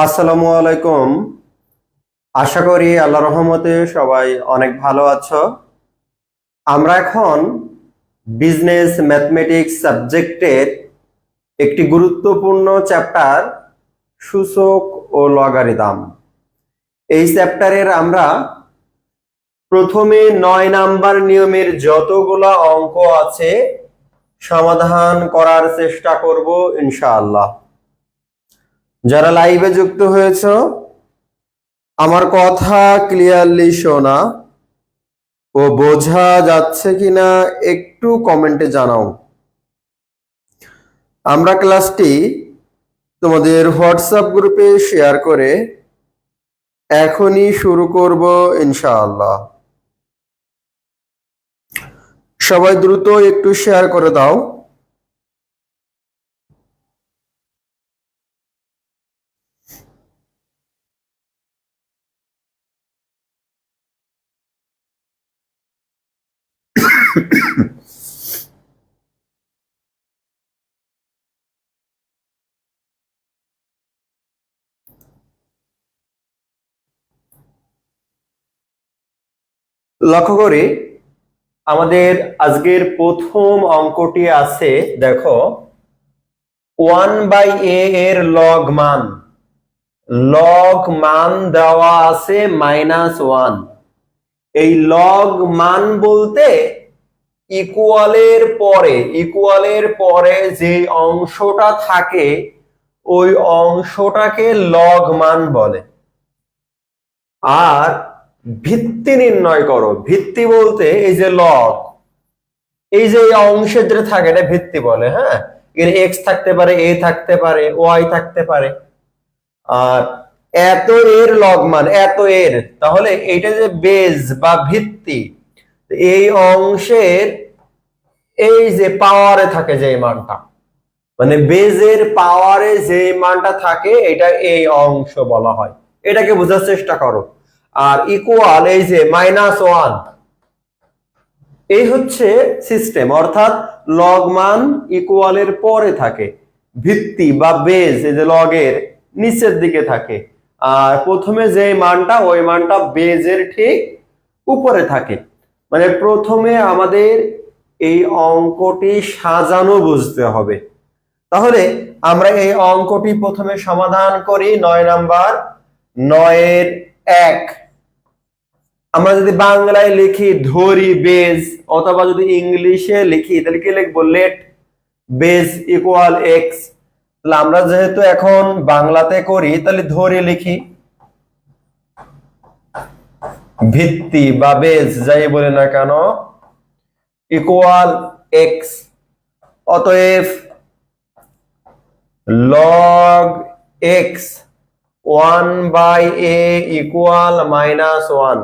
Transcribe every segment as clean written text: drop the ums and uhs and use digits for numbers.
আসসালামু আলাইকুম। আশা করি আল্লাহর রহমতে সবাই অনেক ভালো আছো। আমরা এখন বিজনেস ম্যাথমেটিক্স সাবজেক্টের একটি গুরুত্বপূর্ণ চ্যাপ্টার সূচক ও লগারিদম। এই চ্যাপ্টারের আমরা প্রথমে 9 নাম্বার নিয়মের যতগুলো অঙ্ক আছে সমাধান করার চেষ্টা করব ইনশাআল্লাহ। যারা লাইভে যুক্ত হয়েছে আমার কথা ক্লিয়ারলি শোনা ও বোঝা যাচ্ছে কিনা একটু কমেন্টে জানাও। আমরা ক্লাসটি তোমাদের হোয়াটসঅ্যাপ গ্রুপে শেয়ার করে এখনই শুরু করব ইনশাআল্লাহ। সবাই দ্রুত একটু শেয়ার করে দাও। লক্ষ্য করি আমাদের আজকের প্রথম অঙ্কটি আছে, দেখো 1/a এর লগ মান দেওয়া আছে -1। এই লগ মান বলতে ইকুয়ালের পরে যে অংশটা থাকে ওই অংশটাকে লগ মান বলে। আর ভিত্তি নির্ণয় করো। ভিত্তি বলতে এই যে লগ, এই যে অংশের যেটা থাকে এটা ভিত্তি বলে। হ্যাঁ, এর এক্স থাকতে পারে, এ থাকতে পারে, ওয়াই থাকতে পারে। আর এত এর লগ মান এত এর, তাহলে এইটা যে বেজ বা ভিত্তি, এই অংশের এই যে পাওয়ারে থাকে যে মানটা, মানে বেজের পাওয়ারে যে মানটা থাকে এটা এই অংশ বলা হয়। এটাকে বোঝার চেষ্টা করো। আর ইকুয়াল এই যে -1, এই হচ্ছে সিস্টেম, অর্থাৎ লগ মান ইকুয়ালের পরে থাকে, ভিত্তি বা বেজ এই যে লগের নিচের দিকে থাকে, আর প্রথমে যে মানটা ওই মানটা বেজের ঠিক উপরে থাকে। মানে প্রথমে আমাদের এই অঙ্কটি সাজানো বুঝতে হবে। তাহলে আমরা এই অঙ্কটি প্রথমে সমাধান করি। 9 নাম্বার 9 এর 1। আমরা যদি বাংলায় লিখি ধরি বেজ, অথবা যদি ইংলিশে লিখি তাহলে কি লিখবো, লেট বেজ ইকুয়াল এক্স। তাহলে আমরা যেহেতু এখন বাংলাতে করি তাহলে ধরি লিখি, ভিত্তি বা বেজ যাই বলি না কেন ইকুয়াল এক্স। অতএব লগ এক্স 1/a ইকুয়াল -1।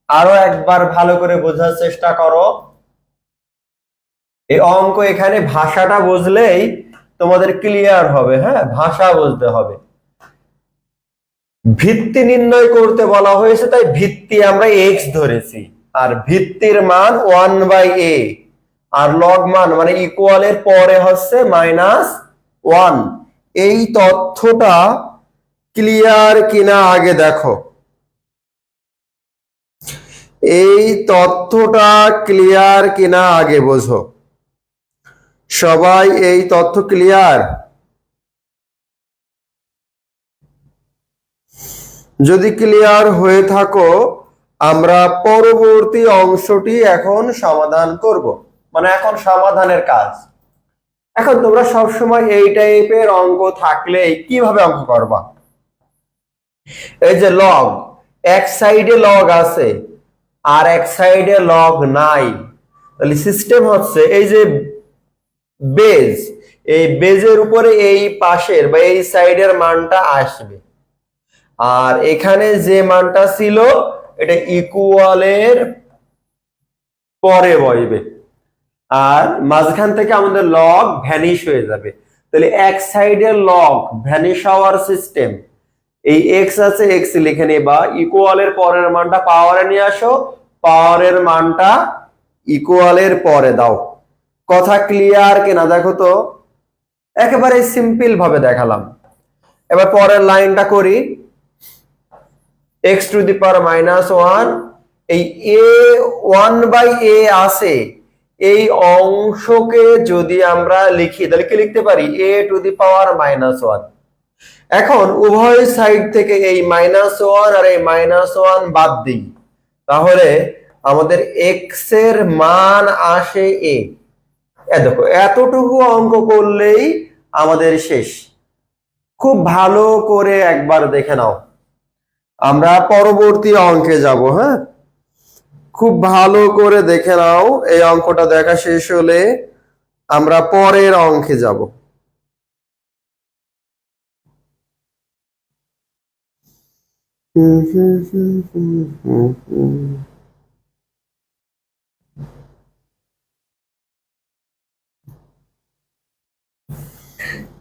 আরো একবার ভালো করে বোঝার চেষ্টা করো। এই অঙ্ক এখানে ভাষাটা বুঝলেই তোমাদের ক্লিয়ার হবে। হ্যাঁ, ভাষা বুঝতে হবে। ভিত্তি নির্ণয় করতে বলা হয়েছে, তাই ভিত্তি আমরা এক্স ধরেছি, আর ভিত্তির মান 1/a, আর লগ মান মানে ইকুয়ালের পরে হচ্ছে -1। এই তথ্যটা ক্লিয়ার কিনা আগে দেখো। এই তথ্যটা ক্লিয়ার কিনা আগে বোঝো। সবাই এই তথ্য ক্লিয়ার? যদি ক্লিয়ার হয়ে থাকো আমরা পরবর্তী অংশটি এখন সমাধান করব, মানে এখন সমাধানের কাজ। এখন তোমরা সবসময় এই টাইপের অঙ্ক থাকলে কিভাবে অঙ্ক করবা? এই যে লগ, এক সাইডে লগ আছে আর এক সাইডে লগ নাই, তাহলে সিস্টেম হচ্ছে এই যে বেজ, এই বেজের উপরে এই পাশের বা এই সাইডের মানটা আসবে, আর এখানে যে মানটা ছিল এটা ইকুয়ালের পরে বসবে, আর মাঝখান থেকে আমাদের লগ ভ্যানিশ হয়ে যাবে। তাহলে এক সাইডের লগ ভ্যানিশ হওয়ার সিস্টেম, এই এক্স আছে এক্স লিখে নেবা, ইকুয়ালের পরের মানটা পাওয়ারে নিয়ে আসো, পাওয়ারের মানটা ইকুয়ালের পরে দাও। কথা ক্লিয়ার কিনা দেখো তো। একেবারে সিম্পল ভাবে দেখালাম। এবার পরের লাইনটা করি, x টু দি পাওয়ার -1, এই a 1/a আছে, এই অংশকে যদি আমরা লিখি তাহলে কি লিখতে পারি, a টু দি পাওয়ার -1। এখন উভয় সাইড থেকে এই -1 আর এই -1 বাদ দিই, তাহলে আমাদের x এর মান আসে a। দেখো এতটুকু অঙ্ক করলেই আমাদের শেষ। খুব ভালো করে একবার দেখে নাও, আমরা পরবর্তী অঙ্কে যাব। হ্যাঁ, খুব ভালো করে দেখে নাও, এই অঙ্কটা দেখা শেষ হলে আমরা পরের অঙ্কে যাব।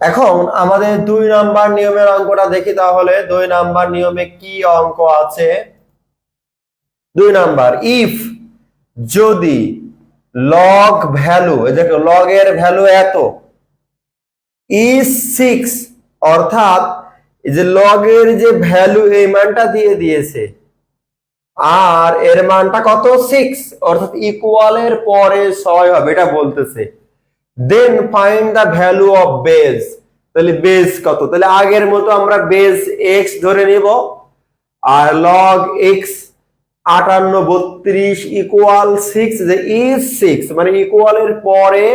এখন আমাদের 2 নাম্বার নিয়মের অঙ্কটা দেখি, তাহলে 2 নাম্বার নিয়মে কি অঙ্ক আছে। 2 নাম্বার, ইফ যদি লগ ভ্যালু, দেখো লগ এর ভ্যালু এত, ইজ 6, অর্থাৎ এই যে লগ এর যে ভ্যালু এই মানটা দিয়ে দিয়েছে আর এর মানটা কত 6, অর্থাৎ ইকুয়াল এর পরে 6 হবে এটা বলতেছে। Then find the value of base, তাহলে বেস কত, তাহলে আগের মতো আমরা বেস x ধরে নিব, আর লগ x 58 32 ইকুয়াল 6, যে ইজ 6 মানে ইকুয়াল এর পরে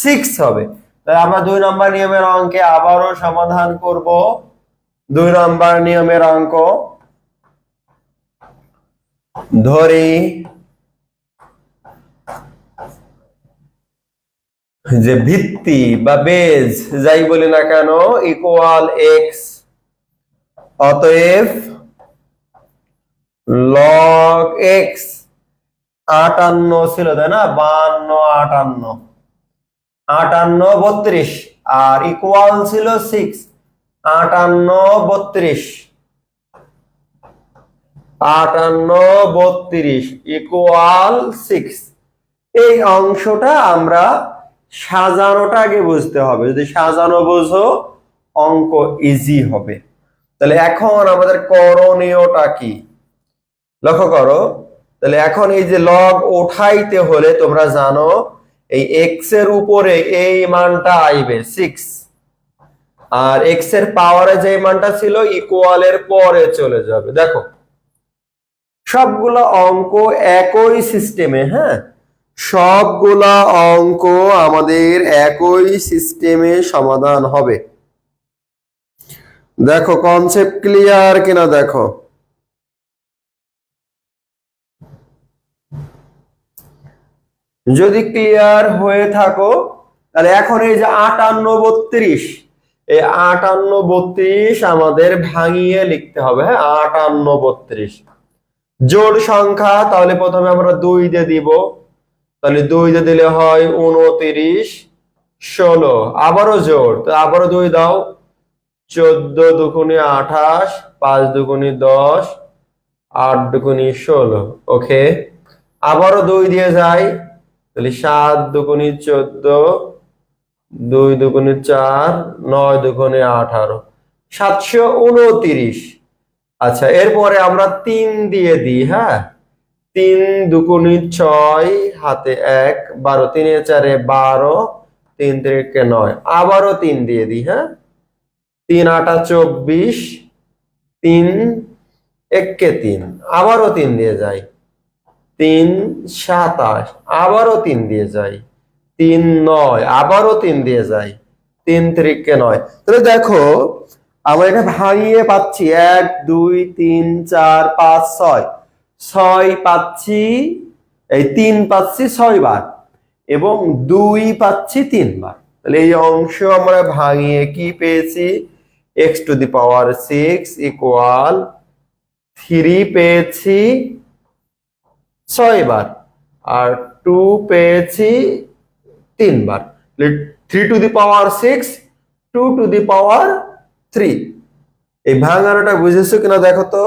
6 হবে। তাহলে আমরা 2 নাম্বার নিয়মের অঙ্কে আবারও সমাধান করব। 2 নাম্বার নিয়মের অঙ্ক ধরি যে ভিত্তি বা বেজ যাই বলি না কেন ইকুয়াল x, অতএব log x 58 ছিল তাই না, 52 58 32 আর ইকুয়াল ছিল 6, 58 32 ইকুয়াল 6। এই অংশটা আমরা সাজানোটা আগে বুঝতে হবে, যদি সাজানো বোঝো অঙ্ক ইজি হবে। তাহলে এখন আমাদের করণীয়টা কি লক্ষ্য করো। তাহলে এখন এই যে লগ উঠাইতে হলে তোমরা জানো এই x এর উপরে এই মানটা আইবে 6, আর x এর পাওয়ারে যে মানটা ছিল ইকুয়াল এর পরে চলে যাবে। দেখো সবগুলো অঙ্ক একই সিস্টেমে, হ্যাঁ সবগুলা অঙ্ক আমাদের একই সিস্টেমে সমাধান হবে। দেখো কনসেপ্ট ক্লিয়ার কিনা দেখো। যদি ক্লিয়ার হয়ে থাকো তাহলে এখন এই যে 58 32, এই 58 32 আমাদের ভাঙিয়ে লিখতে হবে। হ্যাঁ 58 32 জোড় সংখ্যা, তাহলে প্রথমে আমরা 2 দিয়ে দিব, তাহলে 2 দিয়ে দিলে হয় 29 16, আবারও জোড়, তো আবারও 2 দাও, 14 দুগুণে 28, 5 দুগুণে 10, 8 দুগুণে 16। ওকে, আবারও 2 দিয়ে যাই, তাহলে 7 দুগুণে 14, 2 দুগুণে 4, 9 দুগুণে 18, 729। আচ্ছা এরপরে আমরা 3 দিয়ে দিই। হ্যাঁ 3 দুগুণে 6, হাতে 1, 12, 3 এ 4 এ 12, 3 3 9, আবারও 3 দিয়ে দিই। হ্যাঁ 3 8 24, 3 1 3, আবারও 3 দিয়ে যাই, 3 27, আবারও 3 দিয়ে যাই, 3 9, আবারও 3 দিয়ে যাই, 3 3 9। তাহলে দেখো আমরা এটা ভাঙিয়ে পাচ্ছি 1 2 3 4 5 6, 6 পাচ্ছি, এই 3 পাচ্ছি 6 বার এবং 2 পাচ্ছি 3 বার। তাহলে এই অংশ আমরা ভাঙিয়ে কি পেয়েছি, x two the power 6 equal 3 পেয়েছি 6 বার আর 2 পেয়েছি 3 বার। 3 to the power 6, 2 two the power 3। এই ভাঙানোটা বুঝেছো কিনা দেখো তো,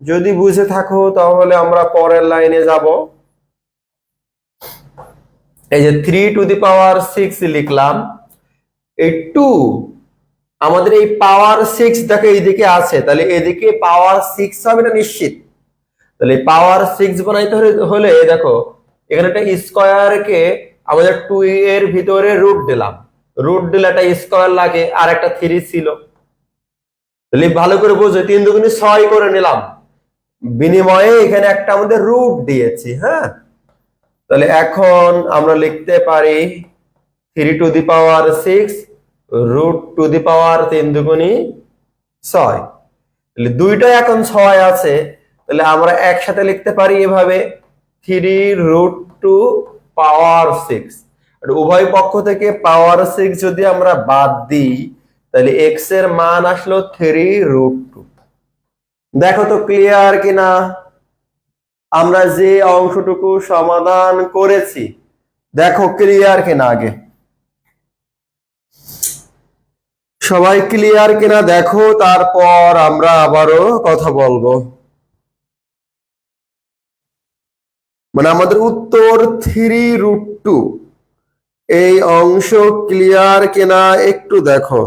যদি বুঝে থাকো তাহলে আমরা পরের লাইনে যাব। এই যে 3 টু দি পাওয়ার 6 লিখলাম, এই 2 আমাদের এই পাওয়ার 6 দেখো এইদিকে আছে, তাহলে এদিকে পাওয়ার 6 হবে, এটা নিশ্চিত। তাহলে পাওয়ার 6 বানাইতে হলে দেখো এখানে একটা স্কয়ারকে আমাদের 2 এর ভিতরে রুট দিলাম, রুট দিলে একটা স্কয়ার লাগে, আর একটা 3 ছিল। তাহলে ভালো করে বুঝো, 3 দুগুণে 6 করে নিলাম, বিনিময়ে এখানে একটা আমাদের রুট দিয়েছি। হ্যাঁ, তাহলে এখন আমরা লিখতে পারি 3 to the power 6 root to the power 3 দুগুণে 6। তাহলে দুইটা এখন 6 আছে, তাহলে আমরা একসাথে লিখতে পারি এভাবে 3 রুট টু পাওয়ার 6। আর উভয় পক্ষ থেকে পাওয়ার 6 যদি আমরা বাদ দিই, তাহলে x এর মান আসলো 3 রুট 2। দেখো তো ক্লিয়ার কিনা? আমরা যে অংশটুকু সমাধান করেছি, দেখো ক্লিয়ার কিনা? আগে সবাই ক্লিয়ার কিনা দেখো, তারপর আমরা আবারও কথা বলবো। মানে আমাদের উত্তর 3 রুট 2, এই অংশ ক্লিয়ার কিনা একটু দেখো।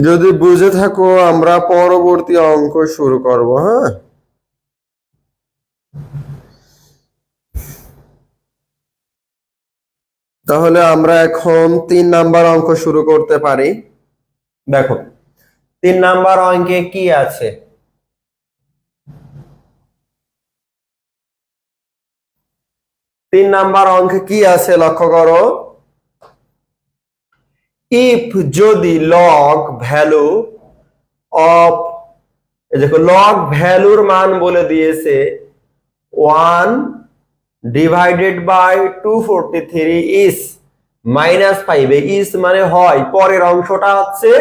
যদি বুঝে থাকো আমরা পরবর্তী অঙ্ক শুরু করব। হ্যাঁ, তাহলে আমরা এখন 3 নাম্বার অঙ্ক শুরু করতে পারি। দেখো 3 নাম্বার অঙ্কে কি আছে? 3 নাম্বার অঙ্কে কি আছে লক্ষ্য করো। ইফ যদি লগ ভ্যালু অফ, দেখো লগ ভ্যালুর মান বলে দিয়েছে 1 ডিভাইডেড বাই 243 ইস -5। ইস মানে হয়, পরের অংশটা হচ্ছে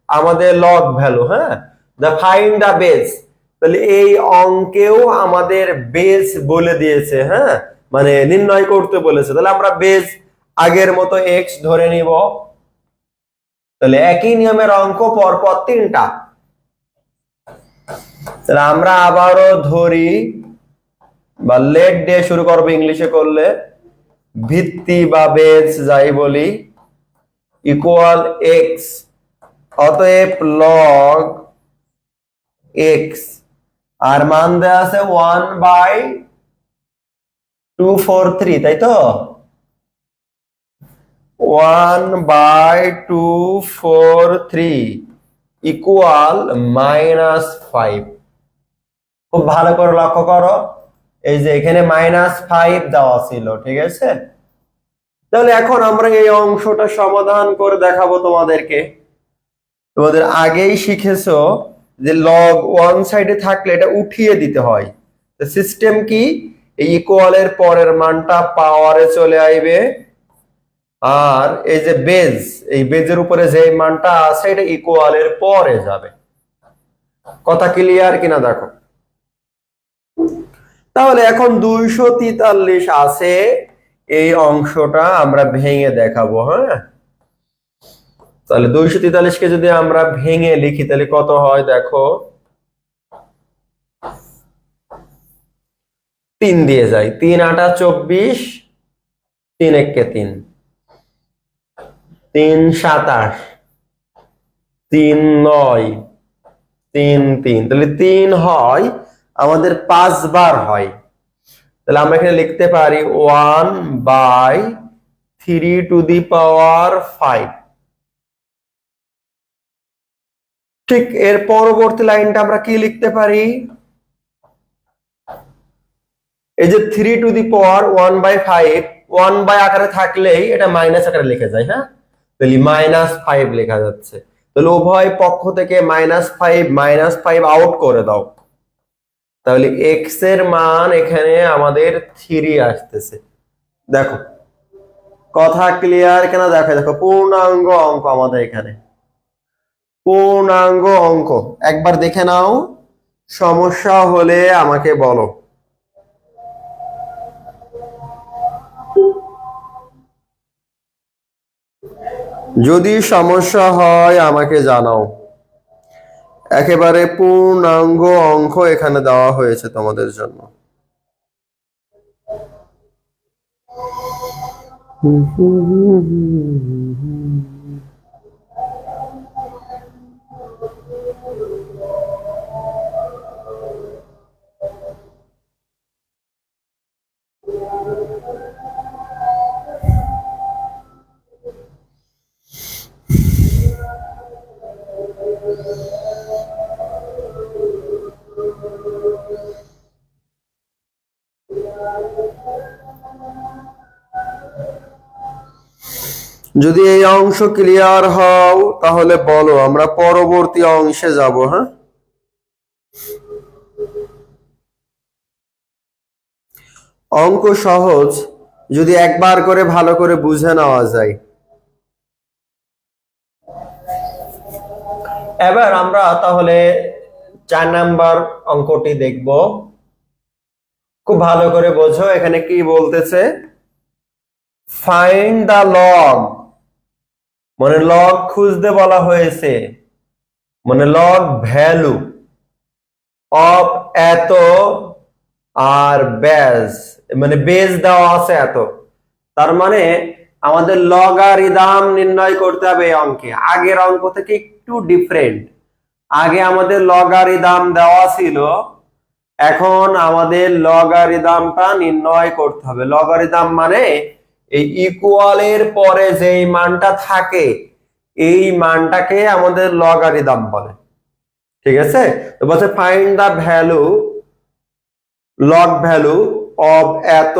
আমাদের লগ ভ্যালু। হ্যাঁ, দা ফাইন্ড দা বেস, তাহলে এই অঙ্কেও আমাদের বেস বলে দিয়েছে। হ্যাঁ, মানে নির্ণয় করতে বলেছে, তাহলে আমরা বেস আগের মতো x ধরে নিব। তাহলে একই নিয়মের অঙ্ক পরপর 3টা। তাহলে আমরা আবারও ধরি বা লেট দিয়ে শুরু করবো, ইংলিশে করলে ভিত্তি বা বেস যাই বলি, ইকুয়াল এক্স। অতএব লগ এক্স আর মান দেওয়া আছে 1/243, তাই তো? 1/243 ইকুয়াল -5। খুব ভালো করে লক্ষ্য করো, এই যে এখানে -5 দেওয়া ছিল, ঠিক আছে? তাহলে এখন আমরা এই অংশটা সমাধান করে দেখাবো তোমাদেরকে। তোমাদের আগেই শিখেছো যে লগ ওয়ান সাইডে থাকলে এটা উঠিয়ে দিতে হয়। সিস্টেম কি? এই ইকুয়ালের পরের মানটা পাওয়ারে চলে আসবে, আর এই যে বেজ, এই বেজের উপরে যে মানটা আছে এটা ইকুয়ালের পরে যাবে। কথা ক্লিয়ার কিনা দেখো। তাহলে এখন 243 আছে, এই অংশটা আমরা ভেঙে দেখাবো। হ্যাঁ, তাহলে 243 কে যদি আমরা ভেঙে লিখি তাহলে কত হয় দেখো, 3 দিয়ে যাই, 3 8 24, 3 1 কে 3, 3 27, 3 9, 3 3, তাহলে 3 হয় আমাদের 5 বার হয়। তাহলে আমরা এখানে লিখতে পারি 1/3 টু দি পাওয়ার 5। ঠিক এর পরবর্তী লাইনটা আমরা কি লিখতে পারি? এই যে 3 টু দি পাওয়ার 1/5, 1 বাই আকারে থাকলেই এটা মাইনাস আকারে লিখে যায়। হ্যাঁ, তাহলে -5 লেখা যাচ্ছে। তাহলে উভয় পক্ষ থেকে -5 আউট করে দাও, তাহলে এক্স এর মান এখানে আমাদের 3 আসতেছে। দেখো কথা ক্লিয়ার কেন? দেখো দেখো পূর্ণাঙ্গ অঙ্ক আমাদের এখানে, পূর্ণাঙ্গ অঙ্ক। একবার দেখে নাও, সমস্যা হলে আমাকে বলো। যদি সমস্যা হয় আমাকে জানাও। একেবারে পূর্ণাঙ্গ অঙ্ক এখানে দেওয়া হয়েছে তোমাদের জন্য। যদি এই অংশ ক্লিয়ার হও তাহলে বলো, আমরা পরবর্তী অংশে যাব। হ্যাঁ, অঙ্ক সহজ যদি একবার করে ভালো করে বুঝে নেওয়া যায়। এবার আমরা তাহলে 4 নাম্বার অঙ্কটি দেখব। খুব ভালো করে বোঝো, এখানে কি বলতেছে, ফাইন্ড দা লগ, মানে লগ খুঁজতে বলা হয়েছে, মানে লগ ভ্যালু অফ এত আর বেস, মানে বেস দেওয়া আছে এত, তার মানে আমাদের লগারিদম নির্ণয় করতে হবে এই অঙ্কে। আগের অঙ্ক থেকে একটু ডিফারেন্ট, আগে আমাদের লগারিদম দেওয়া ছিল, এখন আমাদের লগারিদমটা নির্ণয় করতে হবে। লগারিদম মানে এই ইকুয়ালের পরে যেই মানটা থাকে এই মানটাকে আমাদের লগারিদম বলে। ঠিক আছে, তো বলছে find the value, log value of এত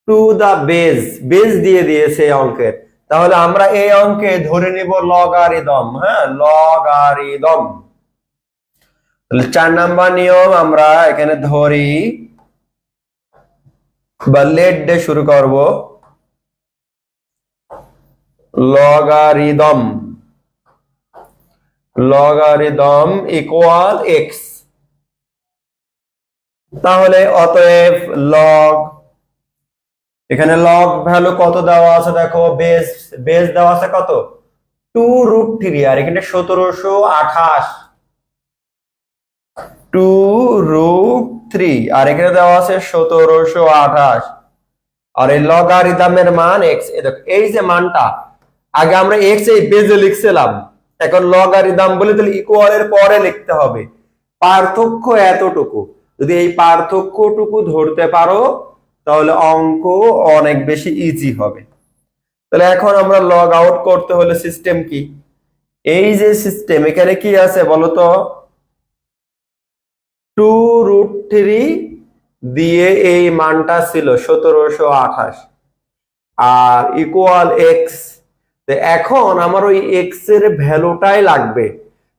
টু দা বেস, বেস দিয়ে দিয়েছে এই অঙ্কের, তাহলে আমরা এই অঙ্কে ধরে নিব লগারিদম। হ্যাঁ, লগারিদম। তাহলে 4 নাম্বার নিয়ম আমরা এখানে ধরি বা লেট দিয়ে শুরু করব, লগারিদম, লগারিদম ইকুয়াল এক্স। তাহলে অতএব লগ, এখানে লগ ভ্যালু কত দেওয়া আছে দেখো, বেস, বেস দেওয়া আছে কত, 2√3, আর এখানে 1728, 2√3, আর এখানে দেওয়া আছে 1728, আর এই লগারিদমের মান এক্স। দেখো এই যে মানটা, আগে আমরা এক্স এই বেজে লিখছিলাম, এখন লগারিদম বলে তাহলে ইকুয়ালের পরে লিখতে হবে। পার্থক্য এতটুকু, যদি এই পার্থক্যটুকু ধরতে পারো তাহলে অঙ্ক অনেক বেশি ইজি হবে। তাহলে এখন আমরা লগ আউট করতে হলে সিস্টেম কি, এই যে সিস্টেম এখানে কি আছে বলতো, 2√3 দিয়ে এই মানটা ছিল 1728 আর ইকুয়াল এক্স। এখন আমার ওই এক্স এর ভ্যালুটাই লাগবে।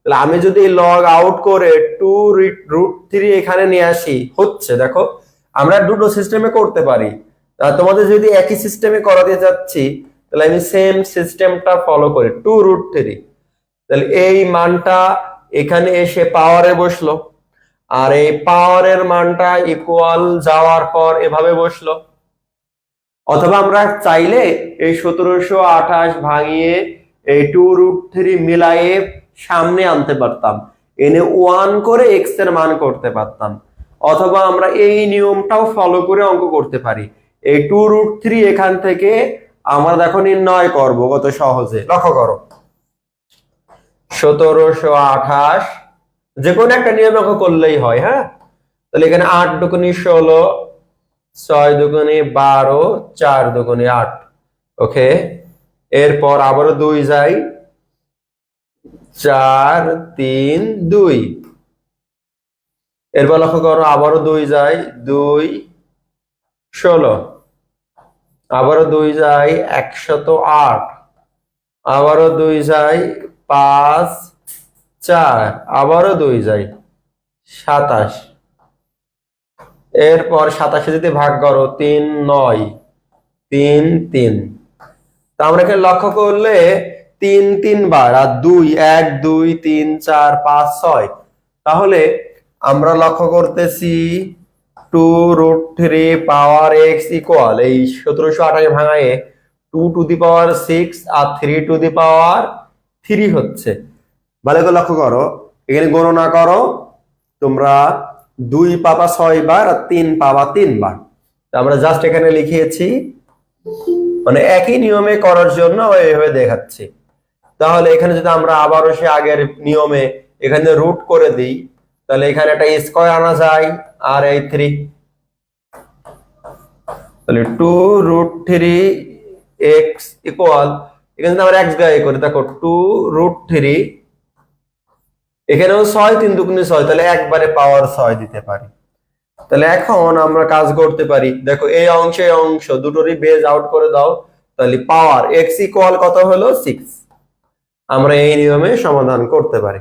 তাহলে আমি যদি লগ আউট করে 2√3 এখানে নিয়ে আসি, হচ্ছে দেখো আমরা দুটো সিস্টেমে করতে পারি। তোমাদের যদি একই সিস্টেমে করাতে যাচ্ছি তাহলে আমি সেম সিস্টেমটা ফলো করি, 2√3, তাহলে এই মানটা এখানে এসে পাওয়ারে বসলো, আর এই পাওয়ারের মানটা ইকুয়াল যাওয়ার পর এভাবে বসলো। অথবা আমরা চাইলে এই 1728 ভাঙিয়ে এই 2√3 মিলাইয়ে সামনে আনতে পারতাম, এনে 1 করে এক্স এর মান করতে পারতাম। অথবা আমরা এই নিয়মটাও ফলো করে অঙ্ক করতে পারি, এই 2√3 এখান থেকে আমরা দেখো নির্ণয় করব কত সহজে। লক্ষ্য করো, 1728 যে কোনো একটা নিয়ম অঙ্ক করলেই হয়। হ্যাঁ, তাহলে এখানে 8 দুগুণে 16, 6 দুগুণে 12, 4 দুগুণে 8। ওকে, এরপর আবারও 2 যাই, 4 3 2, এরপর লক্ষ্য করো আবারও 2 যাই, 2 16, আবারও 2 যাই, 108, আবারও 2 যায় 5 4, আবারও 2 যায় 27। এরপর 27 যদি ভাগ করো 3 9 3 3। তা আমরা এখানে লক্ষ্য করলে 3 3 বার, আর 2 1 2 3 4 5 6। তাহলে আমরা লক্ষ্য করতেছি 2√3 পাওয়ার এক্স ইকুয়াল এই 1728 ভাঙায়ে 2 two the power 6 R 3 to the power 3 হচ্ছে। ভালো করে লক্ষ্য করো, এখানে গণনা করো, তোমরা 2 পাবা 6 বার আর 3 পাবা 3 বার। আমরা জাস্ট এখানে লিখিয়েছি, মানে একই নিয়মে করার জন্য এইভাবে দেখাচ্ছি। তাহলে এখানে যদি আমরা আবারও সে আগের নিয়মে এখানে রুট করে দিই, তাহলে এখানে একটা স্কয়ার আনা যায় আর এই 3, তাহলে 2√3 এক্স ইকুয়াল, এখানে আমরা এক্স গায়ে করি, দেখো 2√3, এখানেও 6 3 দুগুণে 6, তাহলে একবারে পাওয়ার 6 দিতে পারি। তাহলে এখন আমরা কাজ করতে পারি, দেখো এই অংশ দুটোরই বেজ আউট করে দাও, তাহলে পাওয়ার এক্স ইকুয়াল কত হলো 6। আমরা এই নিয়মে সমাধান করতে পারি।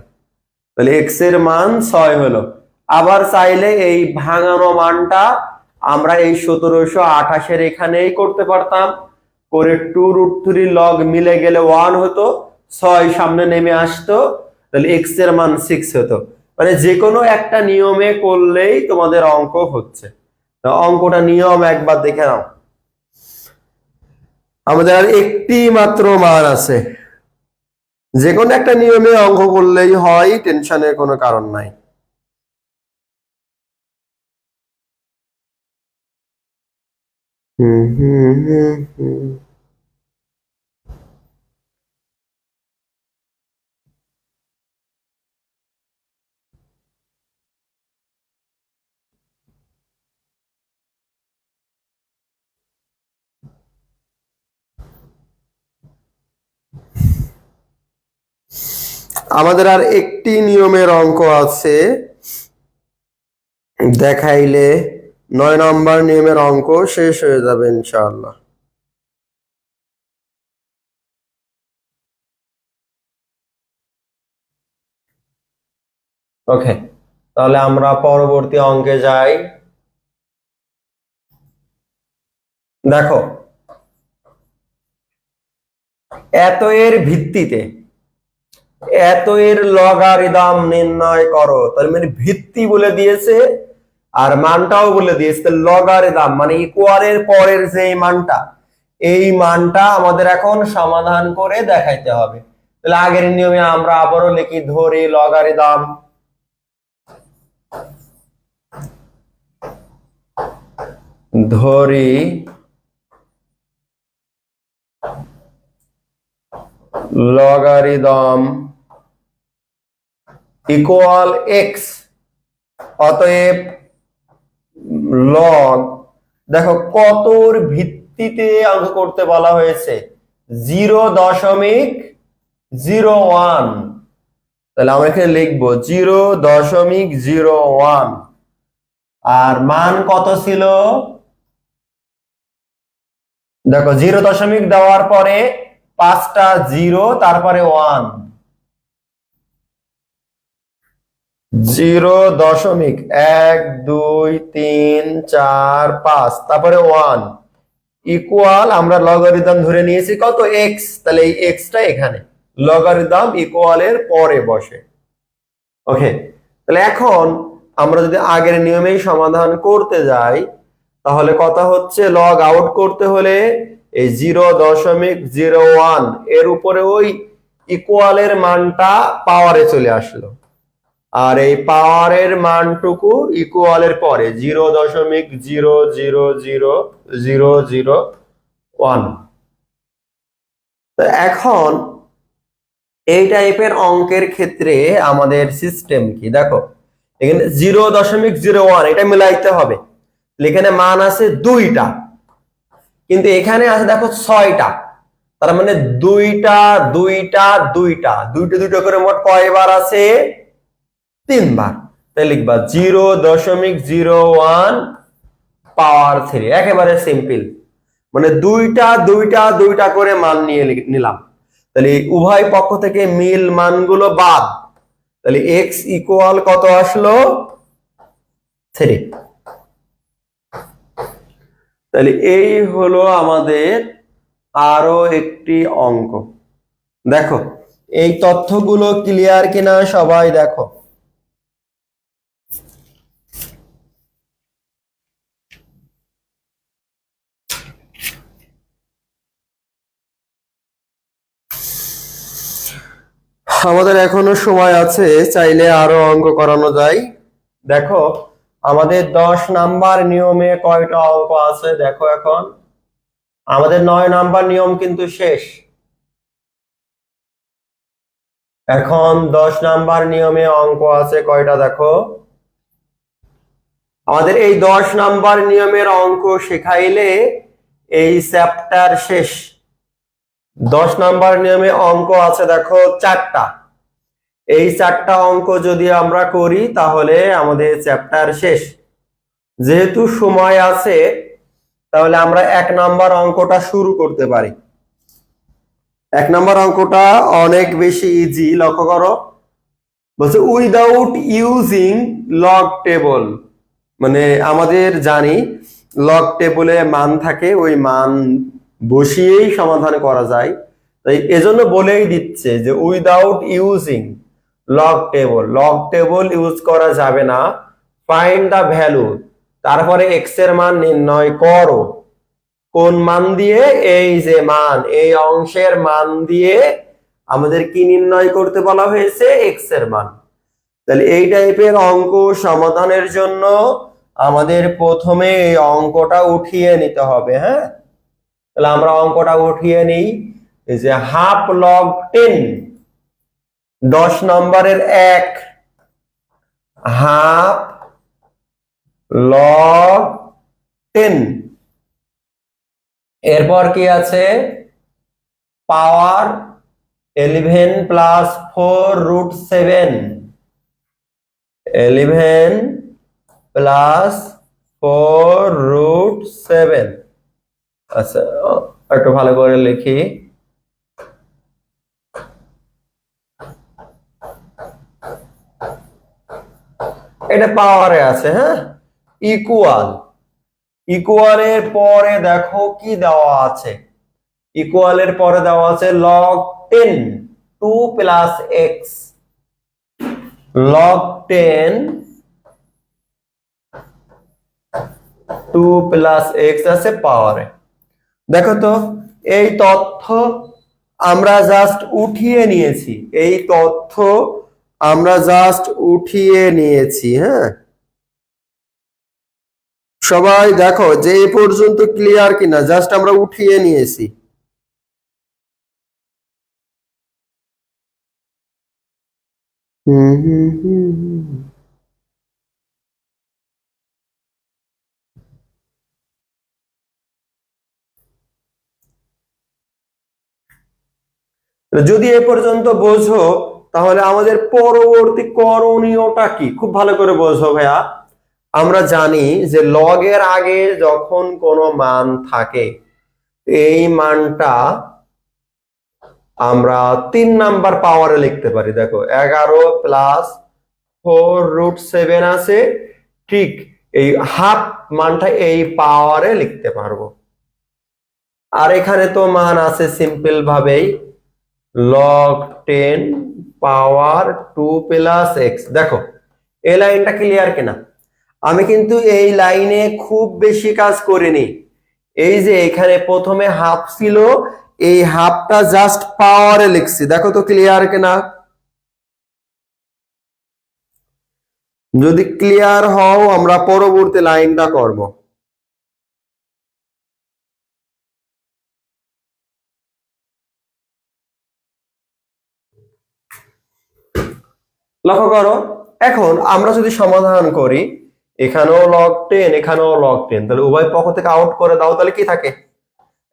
তাহলে এক্স এর মান 6 হলো। আবার চাইলে এই ভাঙানো মানটা আমরা এই 1728 এখানেই করতে পারতাম, করে 2√3 লগ মিলে গেলে 1 হতো, 6 সামনে নেমে আসতো, তাহলে এক্স এর মান 6 হতো। মানে যে কোনো একটা নিয়মে করলেই তোমাদের অঙ্ক হচ্ছে। অঙ্কটা নিয়ম একবার দেখে নাও। আমাদের আর একটি মাত্র মান আছে, যে কোনো একটা নিয়মে অঙ্ক করলেই হয়, টেনশনের কোনো কারণ নাই। আমাদের আর একটি নিয়মের অঙ্ক আছে, দেখাইলে 9 নম্বর নিয়মের অঙ্ক শেষ হয়ে যাবে ইনশাআল্লাহ। ওকে, তাহলে আমরা পরবর্তী অঙ্কে যাই। দেখো, এত এর ভিত্তিতে এত এর লগারিদম নির্ণয় করো, তার মানে ভিত্তি বলে দিয়েছে আর মানটাও বলে দিয়েছে। লগারিদম মানে ইকুয়ালের পরের যে মানটা, এই মানটা আমাদের এখন সমাধান করে দেখাইতে হবে। তাহলে আগের নিয়মে আমরা আবারও লিখি, ধরি লগারিদম ধরি লগারিদম ইকুয়াল এক্স, অতএব লগ, দেখো কতর ভিত্তিতে অঙ্ক করতে বলা হয়েছে, 0.01। তাহলে আমরা এখানে লিখবো 0.01, আর মান কত ছিল, দেখো 0 দেওয়ার পরে 5টা 0, তারপরে 1, 0.1 2 3 4 5, তারপরে 1 ইকুয়াল, আমরা লগারিদম ধরে নিয়েছি কত, এক্স, তাহলে এই এক্সটা এখানে লগারিদম ইকুয়ালের পরে বসে। ওকে, তাহলে এখন আমরা যদি আগের নিয়মেই সমাধান করতে যাই, তাহলে কথা হচ্ছে লগ আউট করতে হলে এই 0.01 এর উপরে ওই ইকুয়ালের মানটা পাওয়ারে চলে আসলো, আর এই পাওয়ারের মানটুকু ইকুয়ালের পরে 0.0000001। তো এখন এই টাইপের অঙ্কের ক্ষেত্রে আমাদের সিস্টেম কি, দেখো এখানে 0.01 এটা মিলাইতে হবে। এখানে মান আছে 2টা, কিন্তু এখানে আছে দেখো 6টা, তার মানে 2টা 2টা 2টা 2টা 2টা করে মোট কয়বার আছে, 3 বার। তাই লিখবা 0.01 পাওয়ার 3, একেবারে সিম্পল। মানে 2টা 2টা 2টা করে মান নিয়ে নিলাম। তাহলে উভয় পক্ষ থেকে মিল মানগুলো বাদ, তাহলে x ইকুয়াল কত আসলো 3। তাহলে এই হলো আমাদের আরো একটি অঙ্ক। দেখো এই তথ্যগুলো ক্লিয়ার কিনা সবাই দেখো। আমাদের এখনো সময় আছে, চাইলে আরো অঙ্ক করানো যায়। দেখো আমাদের 10 নাম্বার নিয়মে কয়টা অঙ্ক আছে দেখো। এখন আমাদের 9 নাম্বার নিয়ম কিন্তু শেষ। এখন 10 নাম্বার নিয়মে অঙ্ক আছে কয়টা দেখো। আমাদের এই 10 নাম্বার নিয়মের অঙ্ক শেখাইলে এই চ্যাপ্টার শেষ। 10 নাম্বার নিয়মে অঙ্ক আছে দেখো 4টা। এই 4টা অঙ্ক যদি আমরা করি তাহলে আমাদের চ্যাপ্টার শেষ। যেহেতু সময় আছে তাহলে আমরা 1 নাম্বার অঙ্কটা শুরু করতে পারি। 1 নাম্বার অঙ্কটা অনেক বেশি ইজি, লক্ষ্য করো। বলছে উইদাউট ইউজিং লগ টেবল, মানে আমাদের জানি লগ টেবলে মান থাকে, ওই মান বসিয়েই সমাধান করা যায়। তাই এজন্য বলেই দিচ্ছে যে without using log table use করা যাবে না। ফাইন্ড দা ভ্যালু, তারপরে এক্স এর মান নির্ণয় করো। কোন মান দিয়ে? এই যে মান, এই অংশের মান দিয়ে আমাদের কি নির্ণয় করতে বলা হয়েছে? এক্স এর মান। তাহলে এই টাইপের অঙ্ক সমাধানের জন্য আমাদের প্রথমে এই অঙ্কটা উঠিয়ে নিতে হবে। হ্যাঁ, তাহলে আমরা অঙ্কটা উঠিয়ে নিই। এই যে হাফ লগ 10, 10 নম্বরের 1, হাফ লগ 10। এরপর কি আছে? পাওয়ার 11 প্লাস 4 রুট 7, 11 প্লাস 4 রুট 7। আচ্ছা, একটু ভালো করে লিখি। এটা পাওয়ারে আছে। হ্যাঁ, ইকুয়ালের পরে দেখো কি দেওয়া আছে। ইকুয়ালের পরে দেওয়া আছে log 10 2 plus x. Log 10 2 plus x আছে পাওয়ারে। দেখো তো এই তথ্য আমরা জাস্ট উঠিয়ে নিয়েছি, এই তথ্য আমরা জাস্ট উঠিয়ে নিয়েছি। হ্যাঁ, সবাই দেখো যে এই পর্যন্ত ক্লিয়ার কিনা, জাস্ট আমরা উঠিয়ে নিয়েছি। যদি এ পর্যন্ত বোঝো তাহলে আমাদের পরবর্তী করণীয়টা কি খুব ভালো করে বোঝো ভাইয়া। আমরা জানি যে লগের আগে যখন কোনো মান থাকে এই মানটা আমরা 3 নাম্বার পাওয়ারে লিখতে পারি। দেখো 11 প্লাস 4 রুট 7 আছে, ঠিক এই হাফ মানটা এই পাওয়ারে লিখতে পারবো। আর এখানে তো মান আছে সিম্পল ভাবেই লগ 10 পাওয়ার 2 প্লাস এক্স। দেখো এই লাইনটা ক্লিয়ার কিনা? আমি কিন্তু এই লাইনে খুব বেশি কাজ করিনি। এই যে এখানে প্রথমে হাফ ছিল, এই হাফটা জাস্ট পাওয়ারে লিখছি। দেখো তো ক্লিয়ার কিনা? যদি ক্লিয়ার হও আমরা পরবর্তী লাইনটা করব। লক্ষ্য করো, এখন আমরা যদি সমাধান করি, এখানেও লগ 10 এখানেও লগ 10, তাহলে উভয় পক্ষ থেকে আউট করে দাও, তাহলে কি থাকে?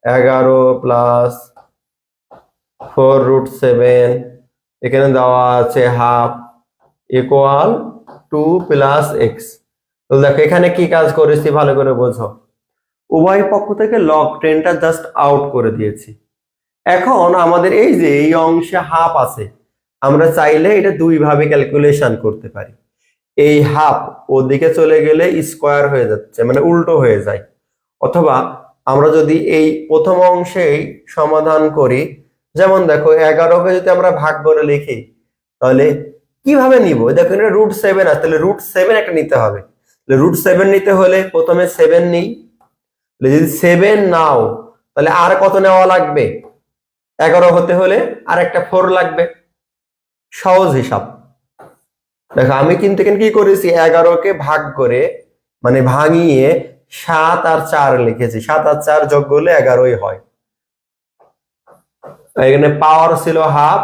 11 প্লাস 4 রুট 7, এখানে দেওয়া আছে হাফ ইকুয়াল 2 প্লাস এক্স। তাহলে দেখো এখানে কি কাজ করেছি ভালো করে বোঝো। উভয় পক্ষ থেকে লগ 10টা জাস্ট আউট করে দিয়েছি। এখন আমাদের এই যে এই অংশে হাফ আছে, আমরা চাইলে এটা দুই ভাবে ক্যালকুলেশন করতে পারি। এই হাফ ওদিকে চলে গেলে স্কোয়ার হয়ে যাচ্ছে, মানে উল্টো হয়ে যায়। অথবা আমরা যদি এই প্রথম অংশেই সমাধান করি, যেমন দেখো 11কে যদি আমরা ভাগ করে লিখি, তাহলে কিভাবে নিব? দেখো এটা √7 আছে, তাহলে √7 একটা নিতে হবে। √7 নিতে হলে প্রথমে 7 নিই, যদি 7 নাও তাহলে আর কত নেওয়া লাগবে? 11 হতে হলে আর একটা 4 লাগবে। সহজ হিসাব। দেখো আমি কিন্তু এখানে কি করেছি, 11কে ভাগ করে মানে ভাঙিয়ে 7 আর 4 লিখেছি। 7 আর 4 যোগ করলে 11ই হয়। এখানে পাওয়ার ছিল হাফ,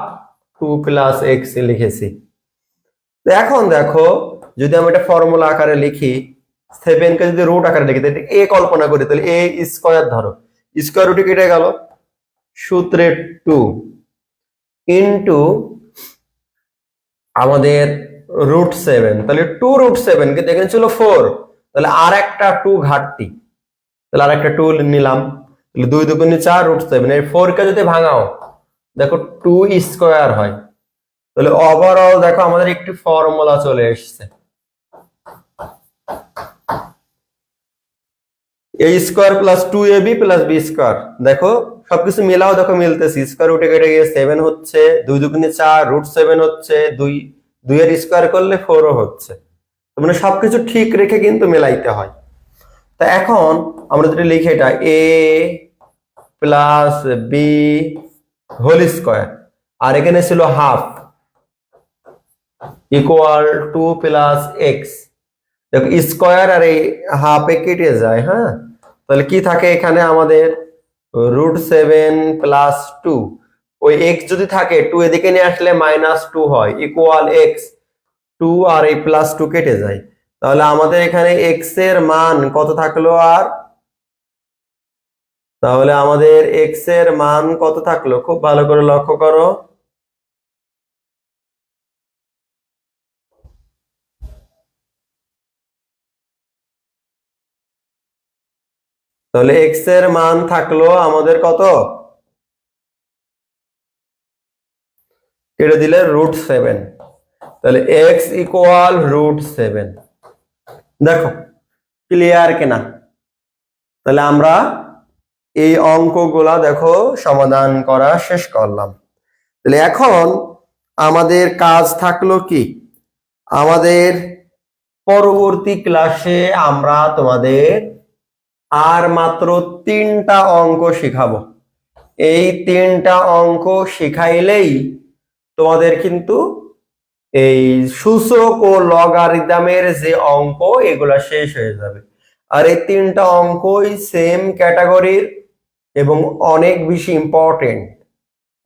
2 + x লিখেছি। এখন দেখো যদি আমি এটা ফর্মুলা আকারে লিখি, 7 কে যদি রুট আকারে লিখি, তাহলে a কল্পনা করি, তাহলে a স্কয়ার ধরো, স্কয়ার রুটে কেটে গেল, সূত্রে 2 ইনটু আমাদের √7, তাহলে 2√7, কিন্তু এখানে ছিল 4, তাহলে আর একটা 2 ঘাটতি, তাহলে আর একটা 2 নিলাম, তাহলে 2 2 4 √7, এই 4 কে যদি ভাঙাও দেখো 2 স্কয়ার হয়। তাহলে ওভারঅল দেখো আমাদের একটি ফর্মুলা চলে এসেছে, a square plus 2ab plus b square. দেখো সবকিছু মিলাও, দেখো মিলতেছে, স্কয়ার রুটে কেটে গিয়ে 7 হচ্ছে, 2 2 4 √7 হচ্ছে, 2 এর স্কয়ার করলে 4 ও হচ্ছে। মানে সবকিছু ঠিক রেখে কিন্তু মেলাইতে হয়। তা এখন আমরা যদি লিখি এটা a plus b whole square, আর এখানে ছিল হাফ ইকুয়াল 2 + x। দেখো স্কয়ার আর এই হাফে কেটে যায়, হ্যাঁ, তাহলে কি থাকে এখানে আমাদের √7 + 2, ওই x যদি থাকে 2 এদিকে নিয়ে আসলে -2 হয়, ইকুয়াল x, 2 আর এই +2 কেটে যায়। তাহলে আমাদের এখানে x এর মান কত থাকলো? আর তাহলে আমাদের x এর মান কত থাকলো? খুব ভালো করে লক্ষ্য করো, তাহলে x এর মান থাকলো আমাদের কত? কেটে দিলে √7, তাহলে x ইকুয়াল √7। দেখো ক্লিয়ার কিনা? তাহলে আমরা এই অঙ্কগুলা দেখো সমাধান করা শেষ করলাম। তাহলে এখন আমাদের কাজ থাকলো কি, আমাদের পরবর্তী ক্লাসে আমরা তোমাদের আর মাত্র 3টা অঙ্ক শিখাবো। এই 3টা অঙ্ক শিখাইলেই তোমাদের কিন্তু এই সূচক ও লগারিদমের যে অঙ্ক এগুলা শেষ হয়ে যাবে। আর এই 3টা অঙ্কই সেম ক্যাটাগরির এবং অনেক বেশি ইম্পর্টেন্ট।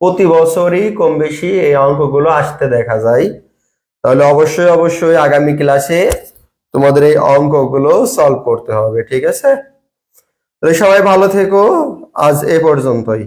প্রতি বছরই কম বেশি এই অঙ্কগুলো আসতে দেখা যায়। তাহলে অবশ্যই অবশ্যই আগামী ক্লাসে তোমাদের এই অঙ্কগুলো সলভ করতে হবে, ঠিক আছে? তাহলে সবাই ভালো থেকো, আজ এ পর্যন্তই।